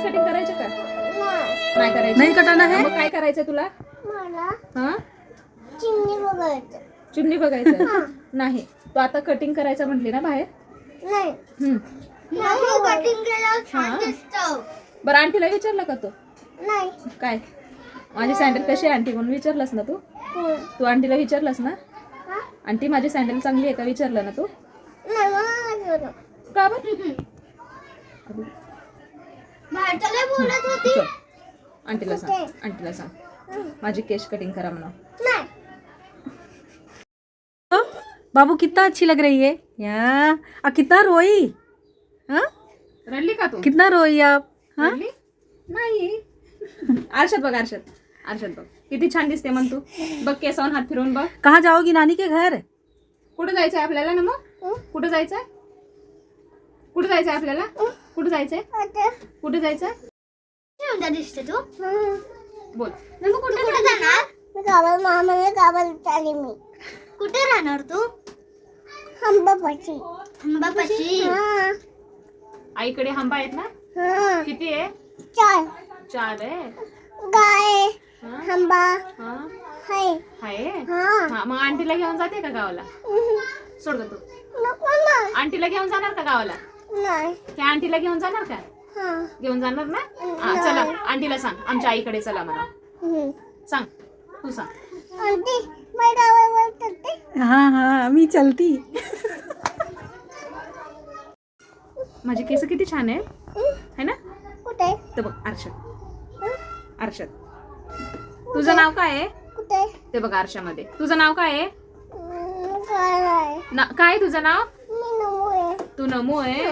Cutting करायचे का? नाही करायचे. नहीं कटाना है. मग काय करायचंय तुला? हा चिमणी बघायचं. चिमणी बघायचं नाही. तू आता कटिंग करायचं म्हटली ना बाहेर. नाही कटिंग केल्यावर छान दिसतं. बरं आंटीला विचारलं का तू? नाही काय माझी सँडल कशी आहे आंटी म्हणून विचारलंस ना तू? तू आंटीला विचारलंस ना? आंटी माझी सँडल चांगली आहे का विचारलं ना तू? नाही मला का बरं? भारताला बोलत होती. चल, आंटीला सांग. आंटीला सांग माझी केश कटिंग करा म्हणा. नाही बाबू कितना अच्छी लग रही है या कितना रोई. हाँ रडली का तू? कितना रोई आप. हाँ रडली? नाही. आरशात बघ, आरशात बघ किती छान दिसते म्हण तू. बघ केसावून हात फिरवून बघ. कहाँ जाओगी नानी के घर. कुठं जायचंय आपल्याला ना? मग कुठं जायचंय? कुठं जायचंय आपल्याला? कुठं जायचंय? कुठं जायचंय? सुंदर दिसते तू. बोल. कुठे जाणार? मी गावाला मामाने गावाला चालली मी. कुठे राहणार तू? हंबापाशी. हंबापाशी. आईकडे आंबा आहेत ना? किती आहे? 4 आहे. गाय हा? हंबा हा? हाय. आहे? हा हा, मग आंटीला घेऊन जाते का गावाला? सोड ग तू. नको ना. आंटीला घेऊन जाणार का गावाला? नाही. त्या आंटीला घेऊन जाणार का? हा घेऊन जाणार ना? हा, चला आंटीला सांग आमच्या आईकडे चला म्हणा. सांग, तू सांग. आंटी मी गावावर चालते. हाँ हाँ मी चलती. माझे केस किती छान आहे है ना? कुठे ते बघ आरशात. तुझं नाव काय आहे? कुठे ते बघ आरशामध्ये. तुझं नाव काय आहे? काय आहे? काय आहे तुझं नाव? मी नमू आहे. तू नमू आहे.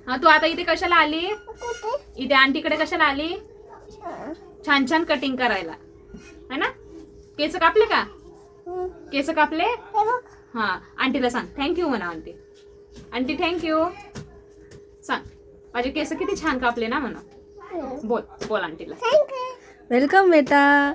हा, तू आता इथे कशाला आली? कुठे इथे आंटीकडे कशाला आली? छान छान कटिंग करायला है ना? केस कापले का? केस कापले? हे बघ. हा, आंटीला सांग थँक्यू म्हणा. आंटी थँक्यू सांग. माझे केस किती छान कापले ना म्हणा. बोल आंटीला. थँक्यू. वेलकम बेटा.